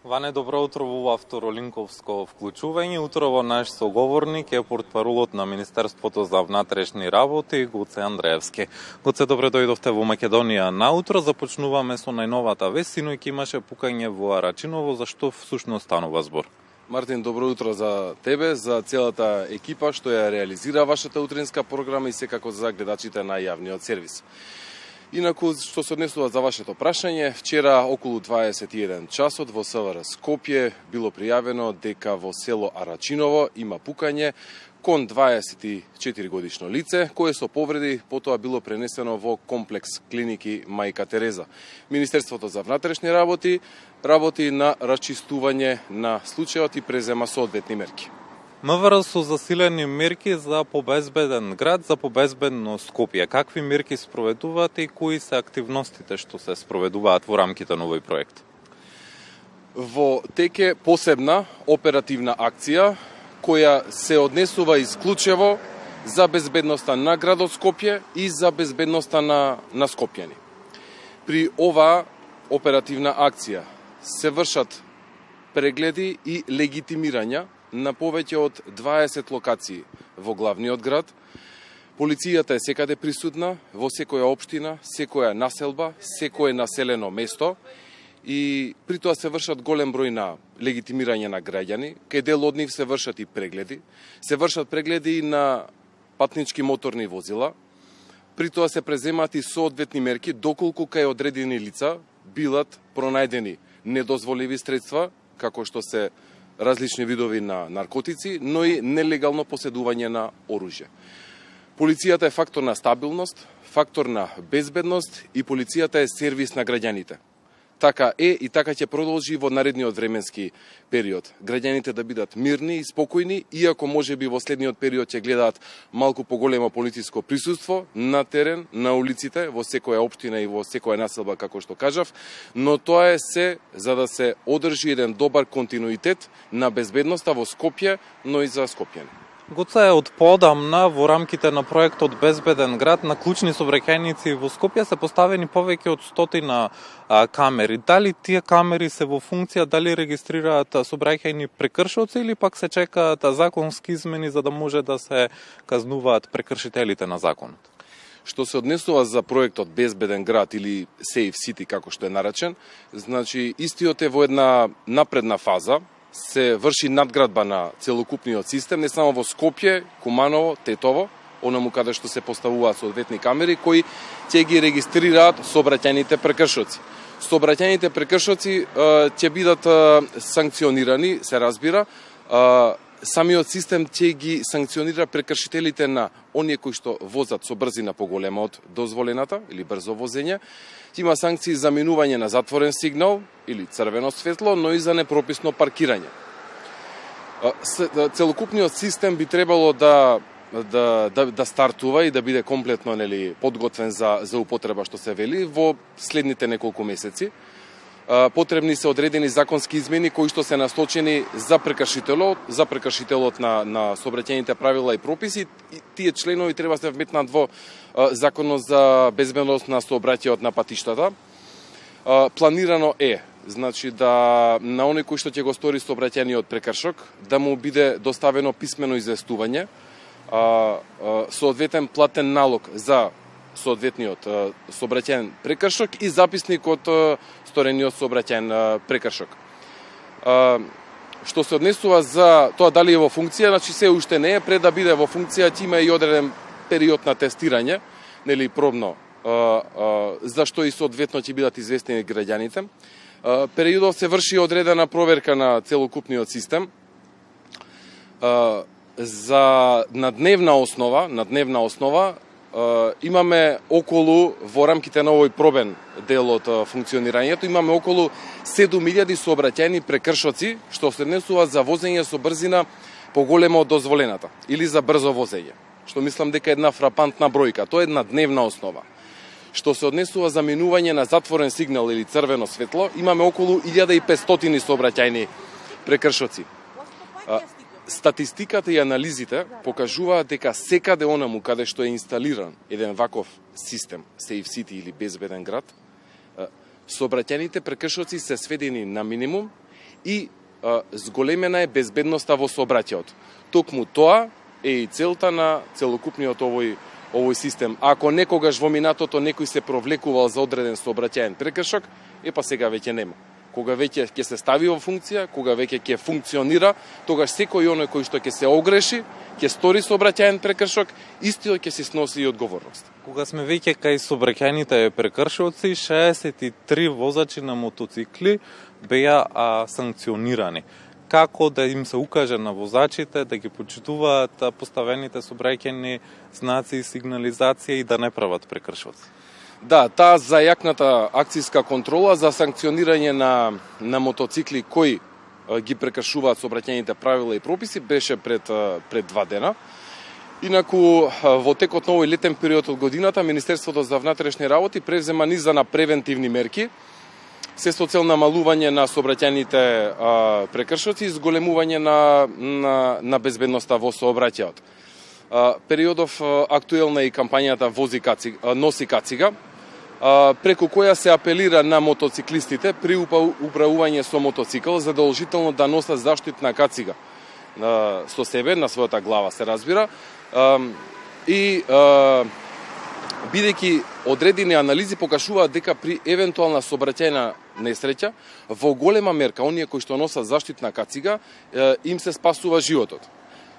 Ване, добро утро во Авторолинковско вклучување. Утрово наш соговорник е портпаролот на Министерството за внатрешни работи, Гоце Андреевски. Гоце, добре дојдовте во Македонија наутро. Започнуваме со најновата вест. Синоќ имаше пукање во Арачиново. Зашто всушност станува збор? Мартин, добро утро за тебе, за целата екипа што ја реализира вашата утринска програма и секако за гледачите на јавниот сервис. Инаку, што се однесува за вашето прашање, вчера околу 21 часот во СВР Скопје било пријавено дека во село Арачиново има пукање кон 24 годишно лице, кое со повреди потоа било пренесено во комплекс клиники Мајка Тереза. Министерството за внатрешни работи работи на расчистување на случајот и презема соодветни мерки. МВР со засилени мерки за побезбеден град, за побезбедно Скопје. Какви мерки спроведувате и кои се активностите што се спроведуваат во рамките на овој проект? Во теке посебна оперативна акција која се однесува исклучево за безбедноста на градот Скопје и за безбедноста на скопјани. При оваа оперативна акција се вршат прегледи и легитимирања на повеќе од 20 локации во главниот град. Полицијата е секаде присутна во секоја општина, секоја населба, секое населено место и при тоа се вршат голем број на легитимирање на граѓани, кај дел од нив се вршат и прегледи. Се вршат прегледи и на патнички моторни возила. При тоа се преземаат и соодветни мерки доколку кај одредени лица билат пронајдени недозволиви средства, како што се различни видови на наркотици, но и нелегално поседување на оружје. Полицијата е фактор на стабилност, фактор на безбедност и полицијата е сервис на граѓаните. Така е и така ќе продолжи во наредниот временски период. Граѓаните да бидат мирни и спокојни, иако можеби во следниот период ќе гледаат малку поголемо полициско присуство на терен, на улиците, во секоја општина и во секоја населба, како што кажав, но тоа е се за да се одржи еден добар континуитет на безбедноста во Скопје, но и за скопјани. Гоце, од поодамна во рамките на проектот Безбеден град на клучни сообраќајници во Скопје се поставени повеќе од 100 камери. Дали тие камери се во функција, дали регистрираат сообраќајни прекршоци или пак се чекаат законски измени за да може да се казнуваат прекршителите на законот? Што се однесува за проектот Безбеден град или Safe City, како што е наречен, значи истиот е во една напредна фаза, се врши надградба на целокупниот систем, не само во Скопје, Куманово, Тетово, онаму каде што се поставуваат соодветни камери, кои ќе ги регистрираат сообраќајните прекршоци. Сообраќајните прекршоци ќе бидат санкционирани, се разбира, самиот систем ќе ги санкционира прекршителите на оние кои што возат со брзина поголема од дозволената или брзо возење. Има санкции за минување на затворен сигнал или црвено светло, но и за непрописно паркирање. Целокупниот систем би требало да стартува и да биде комплетно подготвен за употреба, што се вели, во следните неколку месеци. Потребни се одредени законски измени кои што се насочени за прекршителот на сообраќајните правила и прописи. И тие членови треба се вметнат во Законот за безбедност на сообраќајот на патиштата. Планирано е, значи, да на оној кој што ќе го стори сообраќајниот прекршок, да му биде доставено писмено известување, соодветен платен налог за соодветниот сообраќајен прекршок и записник од сторениот сообраќајен прекршок. Што се однесува за тоа дали е во функција, значи се уште не е, пред да биде во функција ќе има и одреден период на тестирање, пробно, зашто и соодветно ќе бидат известени граѓаните. Периодот се врши одредена проверка на целокупниот систем. На дневна основа имаме околу, во рамките на овој пробен дел од функционирањето, имаме околу 7000 сообраќајни прекршоци, што се однесува за возење со брзина поголема од дозволената или за брзо возење, што мислам дека е една фрапантна бројка. Тоа е една дневна основа. Што се однесува за минување на затворен сигнал или црвено светло, имаме околу 1500 сообраќајни прекршоци. Статистиката и анализите покажуваат дека секаде онаму каде што е инсталиран еден ваков систем, Safe City или Безбеден град, сообраќајните прекршоци се сведени на минимум и зголемена е безбедноста во сообраќајот. Токму тоа е и целта на целокупниот овој систем. Ако некогаш во минатото некој се провлекувал за одреден сообраќајен прекршок, па сега веќе нема. Кога веќе ќе се стави во функција, кога веќе ќе функционира, тогаш секој оној кој што ќе се огреши, ќе стори сообраќајен прекршок, истиот ќе се сноси и одговорност. Кога сме веќе кај сообраќајните прекршоци, 63 возачи на мотоцикли беа санкционирани. Како да им се укаже на возачите да ги почитуваат поставените сообраќајни знаци и сигнализација и да не прават прекршоци? Да, таа зајакната акцијска контрола за санкционирање на мотоцикли кои ги прекршуваат сообраќајните правила и прописи беше пред 2 дена. Инаку, во текот на овој летен период од годината, Министерството за внатрешни работи превзема низа на превентивни мерки, се со цел намалување на сообраќајните прекршоци и зголемување на безбедноста во сообраќајот. Периодов актуелна е и кампањата Носи кацига, преку која се апелира на мотоциклистите при управување со мотоцикл задолжително да носат заштитна кацига со себе, на својата глава се разбира, и бидејќи одредени анализи покажуваат дека при евентуална сообраќајна несреќа, во голема мерка оние кои што носат заштитна кацига им се спасува животот.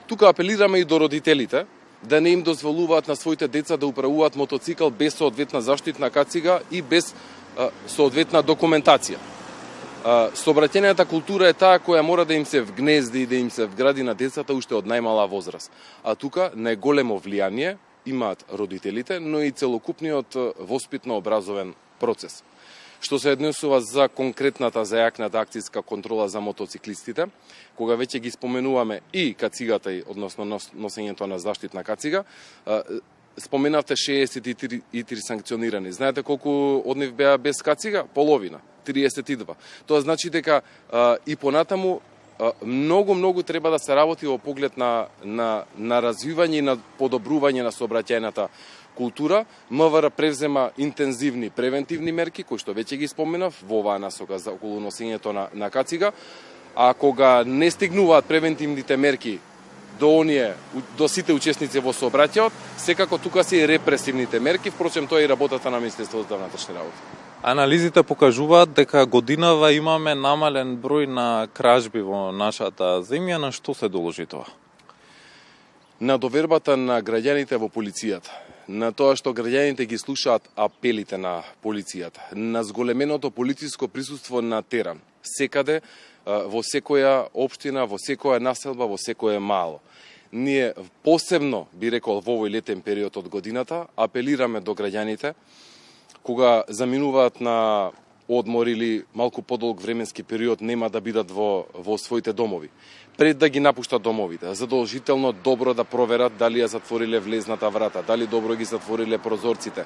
Тука апелираме и до родителите да не им дозволуваат на своите деца да управуваат мотоцикл без соодветна заштитна кацига и без соодветна документација. Сообраќајната култура е таа која мора да им се вгнезди и да им се вгради на децата уште од најмала возраст. А тука најголемо влијание имаат родителите, но и целокупниот воспитно-образовен процес. Што се однесува за конкретната зајакната акцијска контрола за мотоциклистите, кога веќе ги споменуваме и кацигата, односно носењето на заштитна кацига, споменавте 63 санкционирани. Знаете колку од нив беа без кацига? Половина, 32. Тоа значи дека и понатаму многу треба да се работи во поглед на развивање и на подобрување на сообраќајната култура. МВР превзема интензивни превентивни мерки, кои што веќе ги споменав во оваа насока за околу носењето на кацига, а кога не стигнуваат превентивните мерки до сите учесници во сообраќајот, секако тука се и репресивните мерки, впрочем тоа е и работата на Министерството за внатрешни работи. Анализите покажуваат дека годинава имаме намален број на кражби во нашата земја. На што се доложи тоа? На довербата на граѓаните во полицијата, на тоа што граѓаните ги слушаат апелите на полицијата, на зголеменото полициско присуство на терен, секаде, во секоја општина, во секоја населба, во секое мало. Ние посебно, би рекол, во овој летен период од годината, апелираме до граѓаните, кога заминуваат на одмор или малку подолг временски период, нема да бидат во своите домови. Пред да ги напуштат домовите, задолжително добро да проверат дали ја затвориле влезната врата, дали добро ги затвориле прозорците.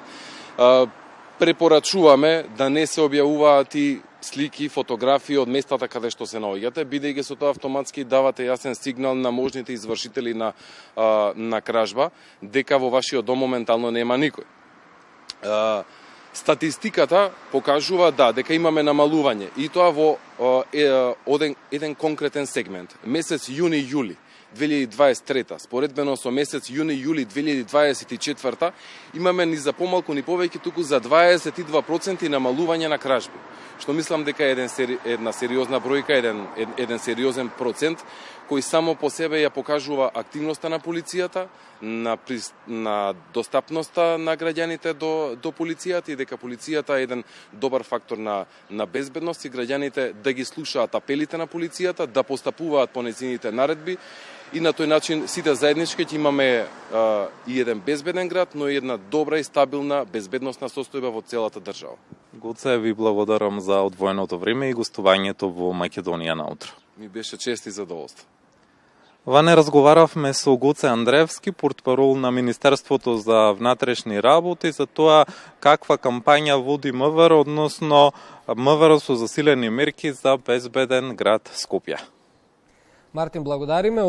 Препорачуваме да не се објавуваат и слики, фотографии од местата каде што се наоѓате, бидејќи со тоа автоматски давате јасен сигнал на можните извршители на кражба, дека во вашиот дом моментално нема никој. Статистиката покажува дека имаме намалување и тоа во еден конкретен сегмент. Месец јуни-јули 2023, споредбено со месец јуни-јули 2024, имаме ни за помалку ни повеќе туку за 22% намалување на кражби. Што мислам дека е една сериозна бројка, еден сериозен процент, кој само по себе ја покажува активноста на полицијата, на достапноста на граѓаните до полицијата и дека полицијата е еден добар фактор на безбедност и граѓаните да ги слушаат апелите на полицијата, да постапуваат по нејзините наредби и на тој начин сите заеднички ќе имаме и еден безбеден град, но и една добра и стабилна безбедносна состојба во целата држава. Гоце, ви благодарам за одвоеното време и гостувањето во Македонија наутро. Ми беше чест и задоволство. Ване разговаравме со Гоце Андревски, портпарол на Министерството за внатрешни работи, за тоа каква кампања води МВР, односно МВР со засилени мерки за безбеден град Скопје. Мартин, благодариме.